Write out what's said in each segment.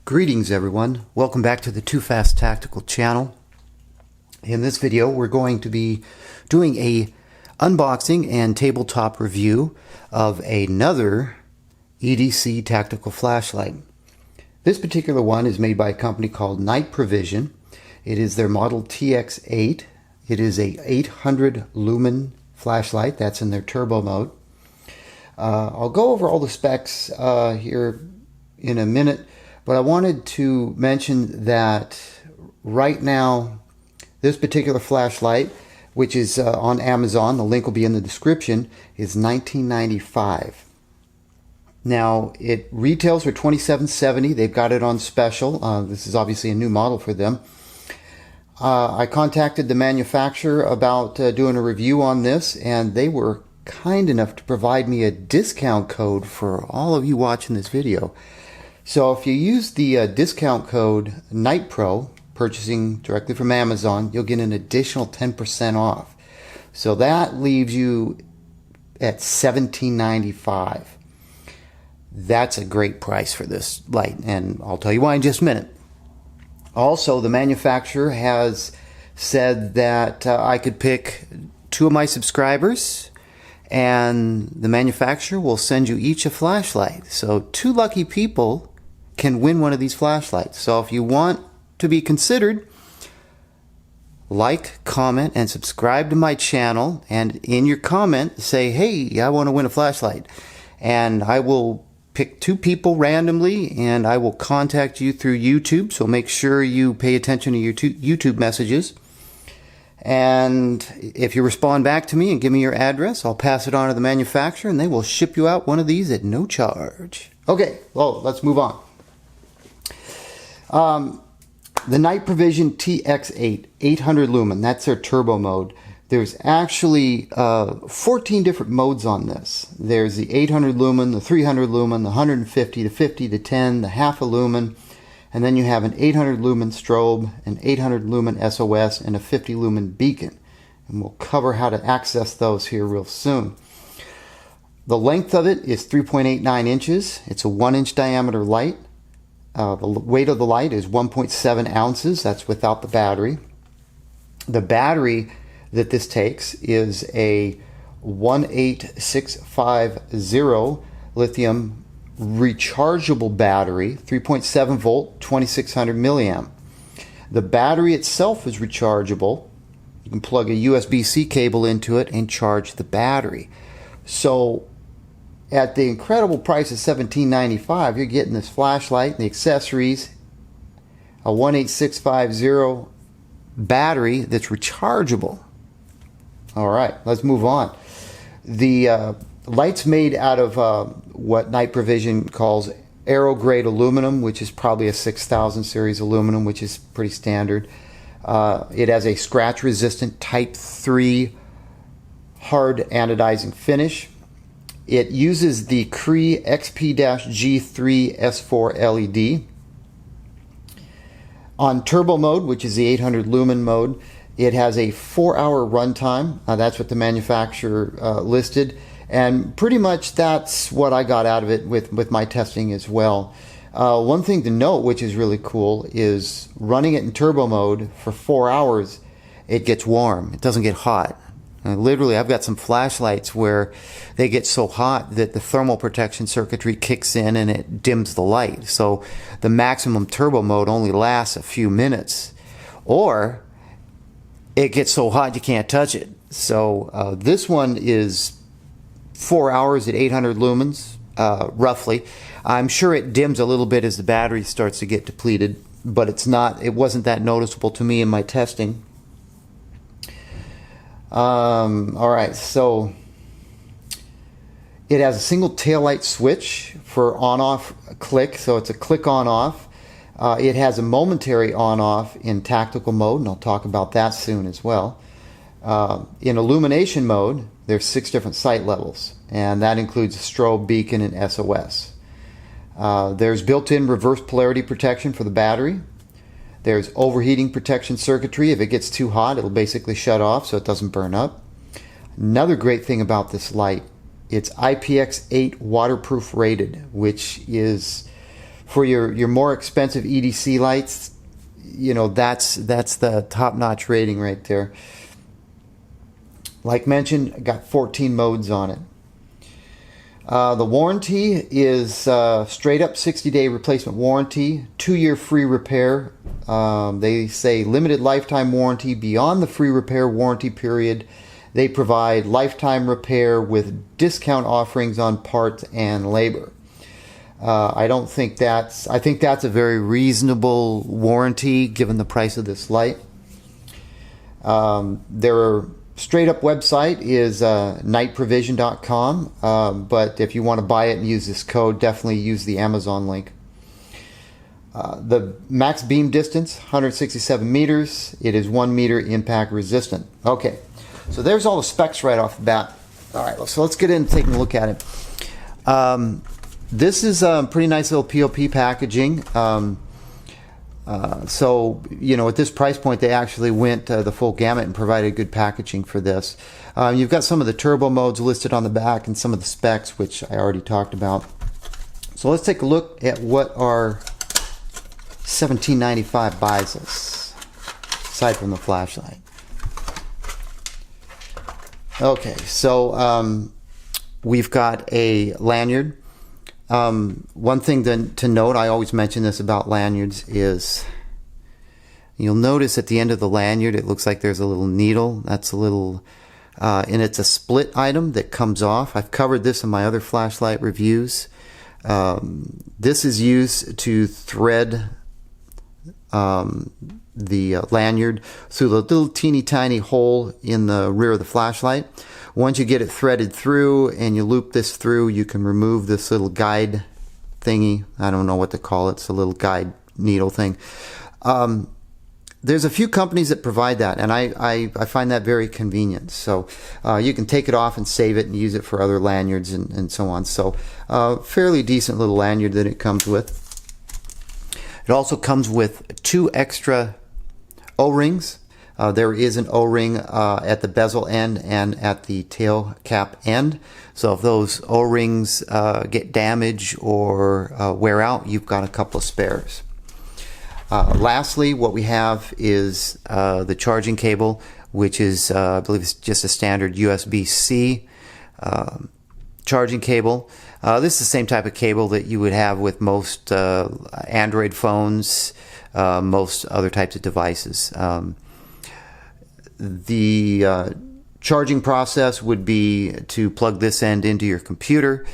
Greetings everyone, welcome back to the Too Fast Tactical channel. In this video we're going to be doing a unboxing and tabletop review of another EDC tactical flashlight. This particular one is made by a company called Night Provision. It is their model TX8. It is a 800 lumen flashlight that's in their turbo mode. I'll go over all the specs here in a minute. But I wanted to mention that right now, this particular flashlight, which is on Amazon, the link will be in the description, is $19.95. Now, it retails for $27.70. They've got it on special. This is obviously a new model for them. I contacted the manufacturer about doing a review on this, and they were kind enough to provide me a discount code for all of you watching this video. So if you use the discount code NIGHTPRO, purchasing directly from Amazon, you'll get an additional 10% off. So that leaves you at $17.95. That's a great price for this light, and I'll tell you why in just a minute. Also, the manufacturer has said that I could pick 2 of my subscribers, and the manufacturer will send you each a flashlight. So 2 lucky people can win one of these flashlights. So if you want to be considered, like, comment, and subscribe to my channel, and in your comment say, hey, I want to win a flashlight, and I will pick 2 people randomly, and I will contact you through YouTube. So make sure you pay attention to your YouTube messages, and if you respond back to me and give me your address, I'll pass it on to the manufacturer and they will ship you out one of these at no charge. Okay, well, let's move on. The Night Provision TX8 800 lumen, that's their turbo mode. There's actually 14 different modes on this. There's the 800 lumen, the 300 lumen, the 150, the 50, the 10, the half a lumen, and then you have an 800 lumen strobe, an 800 lumen SOS, and a 50 lumen beacon. And we'll cover how to access those here real soon. The length of it is 3.89 inches. It's a 1-inch diameter light. The weight of the light is 1.7 ounces. That's without the battery. The battery that this takes is a 18650 lithium rechargeable battery, 3.7 volt, 2600 milliamp. The battery itself is rechargeable. You can plug a USB-C cable into it and charge the battery. So at the incredible price of $17.95, you're getting this flashlight and the accessories, a 18650 battery that's rechargeable. All right, let's move on. The light's made out of what Night Provision calls aero-grade aluminum, which is probably a 6000 series aluminum, which is pretty standard. It has a scratch-resistant Type 3 hard anodizing finish. It uses the Cree XP-G3 S4 LED. On turbo mode, which is the 800 lumen mode, it has a 4-hour runtime. That's what the manufacturer listed. And pretty much that's what I got out of it with my testing as well. One thing to note, which is really cool, is running it in turbo mode for 4 hours, it gets warm. It doesn't get hot. Literally, I've got some flashlights where they get so hot that the thermal protection circuitry kicks in and it dims the light. So the maximum turbo mode only lasts a few minutes. Or it gets so hot you can't touch it. So this one is 4 hours at 800 lumens, roughly. I'm sure it dims a little bit as the battery starts to get depleted, but it wasn't that noticeable to me in my testing. All right, so it has a single taillight switch for on-off click, so it's a click on-off. It has a momentary on-off in tactical mode, and I'll talk about that soon as well. In illumination mode, there's 6 different sight levels, and that includes strobe, beacon, and SOS. There's built-in reverse polarity protection for the battery. There's overheating protection circuitry. If it gets too hot, it'll basically shut off so it doesn't burn up. Another great thing about this light, it's IPX8 waterproof rated, which is for your more expensive EDC lights, you know, that's the top-notch rating right there. Like mentioned, I got 14 modes on it. The warranty is straight up 60-day replacement warranty, 2-year free repair. They say limited lifetime warranty beyond the free repair warranty period. They provide lifetime repair with discount offerings on parts and labor. I think that's a very reasonable warranty given the price of this light. Their straight up website is nightprovision.com, but if you want to buy it and use this code, definitely use the Amazon link. The max beam distance, 167 meters. It is 1 meter impact resistant. Okay, so there's all the specs right off the bat. All right, so let's get into taking a look at it. This is a pretty nice little POP packaging. So, you know, at this price point, they actually went the full gamut and provided good packaging for this. You've got some of the turbo modes listed on the back and some of the specs, which I already talked about. So let's take a look at what our $17.95 buys us, aside from the flashlight. Okay, so we've got a lanyard. One thing to note, I always mention this about lanyards, is you'll notice at the end of the lanyard it looks like there's a little needle. That's a little, and it's a split item that comes off. I've covered this in my other flashlight reviews. This is used to thread the lanyard through the little teeny tiny hole in the rear of the flashlight. Once you get it threaded through and you loop this through, you can remove this little guide thingy. I don't know what to call it. It's a little guide needle thing. There's a few companies that provide that, and I find that very convenient. So you can take it off and save it and use it for other lanyards and so on. So fairly decent little lanyard that it comes with. It also comes with 2 extra O-rings. There is an O-ring at the bezel end and at the tail cap end. So if those O-rings get damaged or wear out, you've got a couple of spares. Lastly, what we have is the charging cable, which is, I believe it's just a standard USB-C charging cable. This is the same type of cable that you would have with most Android phones, most other types of devices. The charging process would be to plug this end into your computer,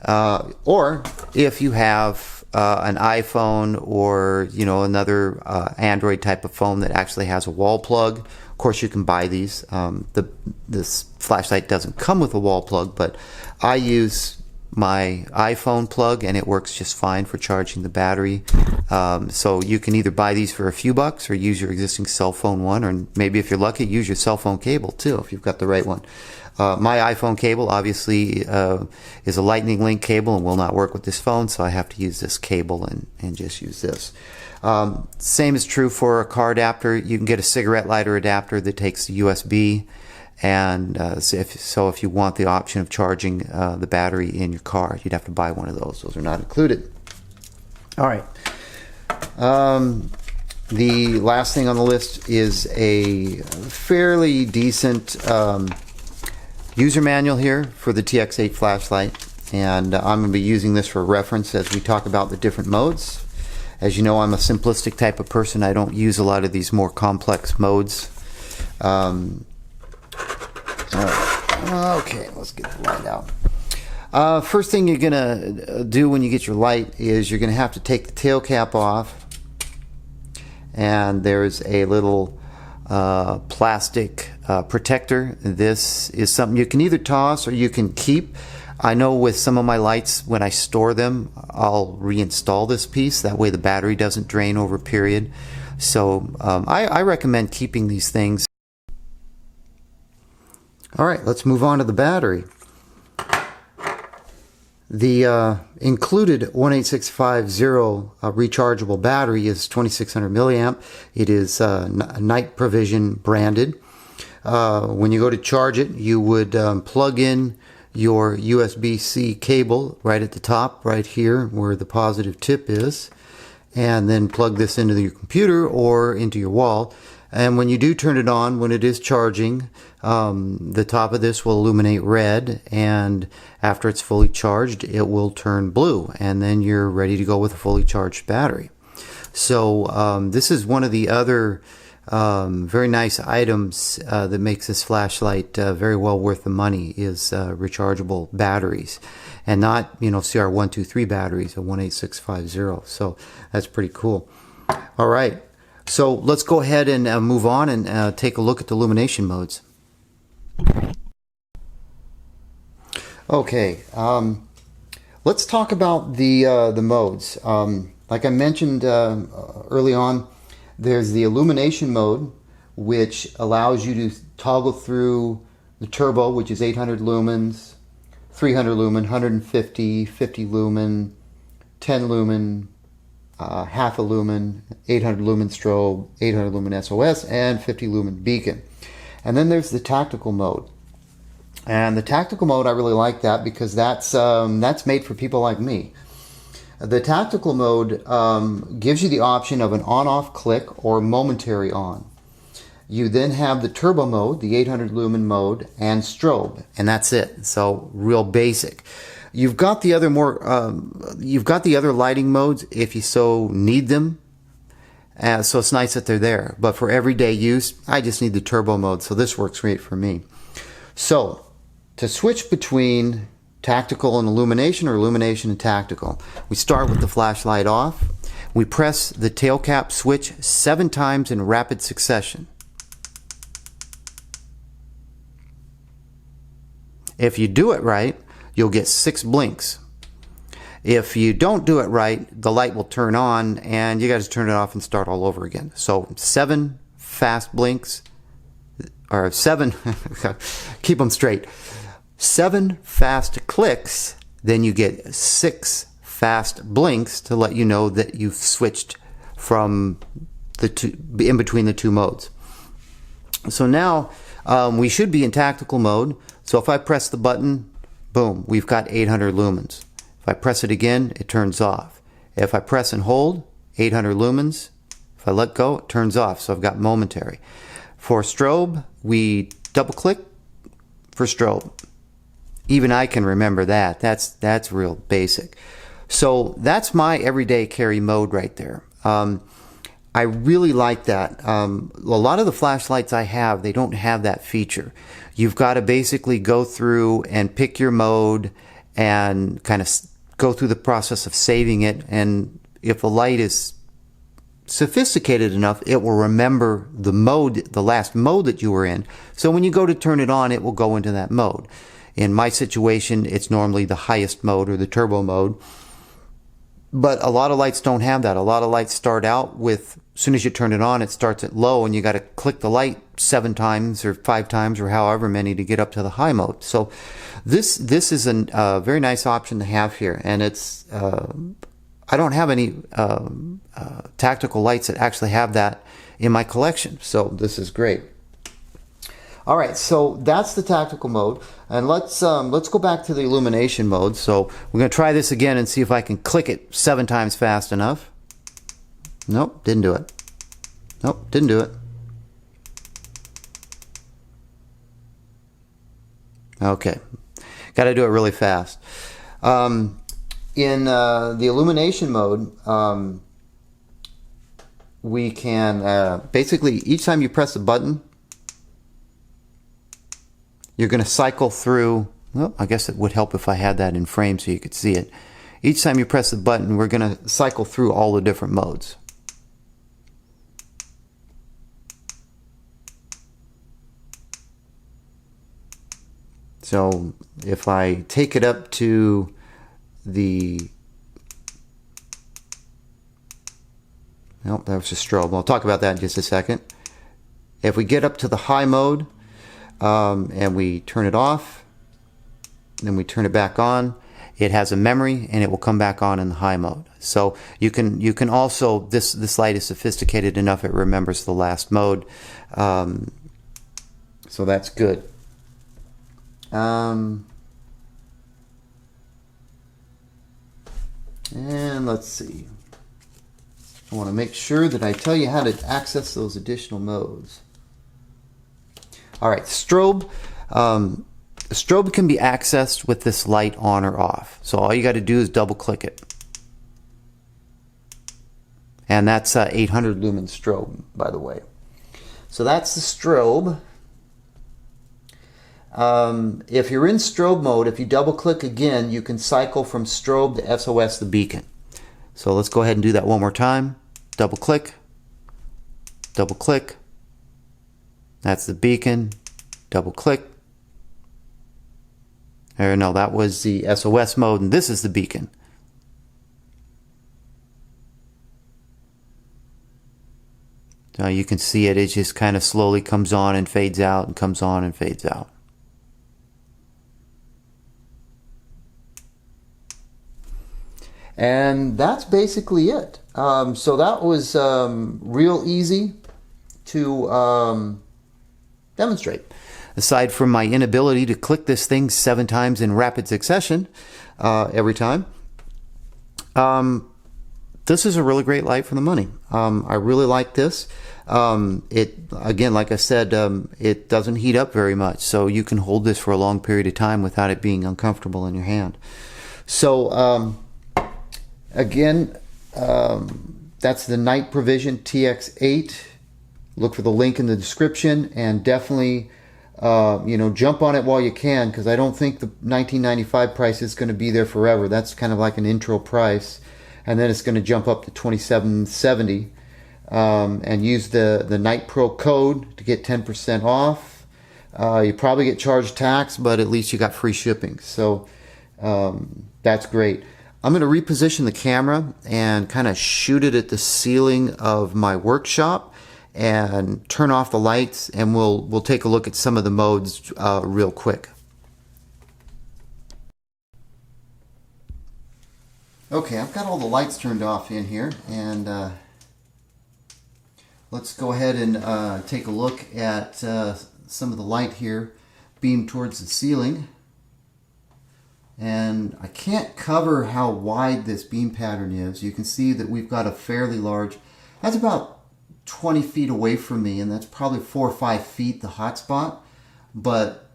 or if you have an iPhone or another Android type of phone that actually has a wall plug. Of course, you can buy these. This flashlight doesn't come with a wall plug, but I use my iPhone plug and it works just fine for charging the battery. So you can either buy these for a few bucks or use your existing cell phone one, or maybe if you're lucky, use your cell phone cable too if you've got the right one. My iPhone cable obviously is a lightning link cable and will not work with this phone, so I have to use this cable and just use this. Same is true for a car adapter. You can get a cigarette lighter adapter that takes the USB, and so if you want the option of charging the battery in your car, you'd have to buy one of those. Those are not included. All right. The last thing on the list is a fairly decent user manual here for the TX8 flashlight, and I'm going to be using this for reference as we talk about the different modes. As you know, I'm a simplistic type of person. I don't use a lot of these more complex modes. Okay, let's get the light out. First thing you're going to do when you get your light is you're going to have to take the tail cap off, and there's a little plastic protector. This is something you can either toss or you can keep. I know with some of my lights, when I store them, I'll reinstall this piece. That way the battery doesn't drain over a period. So I recommend keeping these things. All right, let's move on to the battery. The included 18650 rechargeable battery is 2600 milliamp. It is Night Provision branded. When you go to charge it, you would plug in your USB-C cable right at the top, right here where the positive tip is, and then plug this into your computer or into your wall. And when you do turn it on, when it is charging, the top of this will illuminate red, and after it's fully charged it will turn blue, and then you're ready to go with a fully charged battery. So this is one of the other very nice items that makes this flashlight very well worth the money, is rechargeable batteries, and not, you know, CR123 batteries, a 18650. So that's pretty cool. All right, so let's go ahead and move on and take a look at the illumination modes. Okay, let's talk about the modes. Like I mentioned early on, there's the illumination mode, which allows you to toggle through the turbo, which is 800 lumens, 300 lumen, 150, 50 lumen, 10 lumen, half a lumen, 800 lumen strobe, 800 lumen SOS, and 50 lumen beacon. And then there's the tactical mode. And the tactical mode, I really like that because that's made for people like me. The tactical mode gives you the option of an on-off click or momentary on. You then have the turbo mode, the 800 lumen mode, and strobe, and that's it. So real basic. You've got the other lighting modes if you so need them. So it's nice that they're there. But for everyday use, I just need the turbo mode. So this works great for me. So to switch between tactical and illumination, or illumination and tactical, we start with the flashlight off. We press the tail cap switch 7 times in rapid succession. If you do it right, you'll get 6 blinks. If you don't do it right, the light will turn on and you got to turn it off and start all over again. So 7 fast blinks, or 7 keep them straight, 7 fast clicks, then you get 6 fast blinks to let you know that you've switched from the two, in between the two modes. So now we should be in tactical mode. So if I press the button, boom, we've got 800 lumens. If I press it again, it turns off. If I press and hold, 800 lumens. If I let go, it turns off. So I've got momentary. For strobe, we double click for strobe. Even I can remember that. That's real basic. So that's my everyday carry mode right there. I really like that. A lot of the flashlights I have, they don't have that feature. You've got to basically go through and pick your mode and kind of go through the process of saving it. And if the light is sophisticated enough, it will remember the mode, the last mode that you were in. So when you go to turn it on, it will go into that mode. In my situation, it's normally the highest mode, or the turbo mode. But a lot of lights don't have that. A lot of lights start out with, as soon as you turn it on, it starts at low, and you got to click the light 7 times or 5 times or however many to get up to the high mode. So this is a very nice option to have here, and it's I don't have any tactical lights that actually have that in my collection, so this is great. All right, so that's the tactical mode, and let's go back to the illumination mode. So we're going to try this again and see if I can click it 7 times fast enough. Nope, didn't do it. Nope, didn't do it. Okay, got to do it really fast. In the illumination mode, we can basically, each time you press the button, you're going to cycle through, well, I guess it would help if I had that in frame so you could see it. Each time you press the button, we're going to cycle through all the different modes. So if I take it up to the, nope, that was a strobe. I'll talk about that in just a second. If we get up to the high mode, and we turn it off, then we turn it back on, it has a memory and it will come back on in the high mode. So you can also, this light is sophisticated enough, it remembers the last mode, so that's good. And let's see. I want to make sure that I tell you how to access those additional modes. All right, strobe. Strobe can be accessed with this light on or off. So all you got to do is double click it. And that's 800 lumen strobe, by the way. So that's the strobe. If you're in strobe mode, if you double click again, you can cycle from strobe to SOS the beacon. So let's go ahead and do that one more time. Double click. Double click. That's the beacon. Double click. Or no, that was the SOS mode, and this is the beacon. So you can see it just kind of slowly comes on and fades out and comes on and fades out. And that's basically it. So that was real easy to demonstrate. Aside from my inability to click this thing 7 times in rapid succession every time, this is a really great light for the money. I really like this. It, again, like I said, it doesn't heat up very much, so you can hold this for a long period of time without it being uncomfortable in your hand. So again, that's the Night Provision TX8. Look for the link in the description, and definitely you know, jump on it while you can, because I don't think the $19.95 price is going to be there forever. That's kind of like an intro price, and then it's going to jump up to $27.70. And use the Night Pro code to get 10% off. You probably get charged tax, but at least you got free shipping. So that's great. I'm going to reposition the camera and kind of shoot it at the ceiling of my workshop and turn off the lights, and we'll take a look at some of the modes real quick. Okay, I've got all the lights turned off in here, and let's go ahead and take a look at some of the light here beamed towards the ceiling. And I can't cover how wide this beam pattern is. You can see that we've got a fairly large, that's about 20 feet away from me, and that's probably 4 or 5 feet the hot spot. But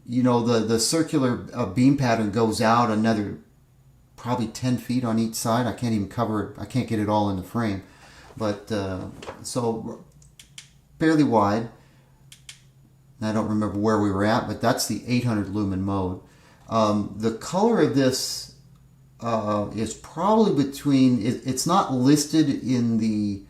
you know, the circular beam pattern goes out another probably 10 feet on each side. I can't even cover it. I can't get it all in the frame. But so fairly wide. I don't remember where we were at, but that's the 800 lumen mode. The color of this is probably between, it's not listed in the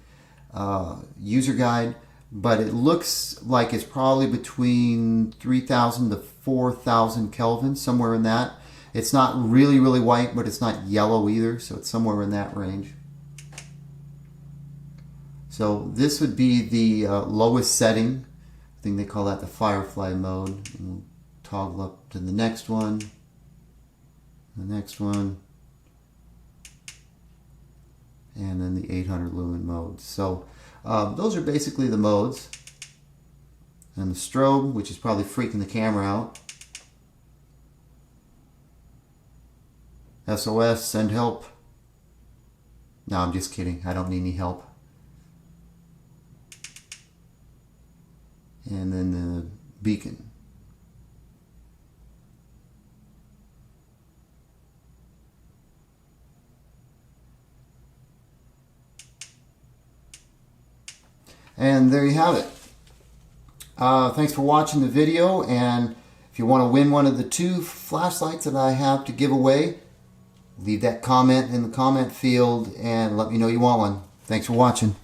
user guide, but it looks like it's probably between 3,000 to 4,000 Kelvin, somewhere in that. It's not really, really white, but it's not yellow either, so it's somewhere in that range. So this would be the lowest setting. I think they call that the Firefly mode. And we'll toggle up to the next one, and then the 800 lumen mode. So those are basically the modes. And the strobe, which is probably freaking the camera out. SOS, send help. No, I'm just kidding. I don't need any help. And then the beacon. And there you have it. Thanks for watching the video, and if you want to win one of the 2 flashlights that I have to give away, leave that comment in the comment field and let me know you want one. Thanks for watching.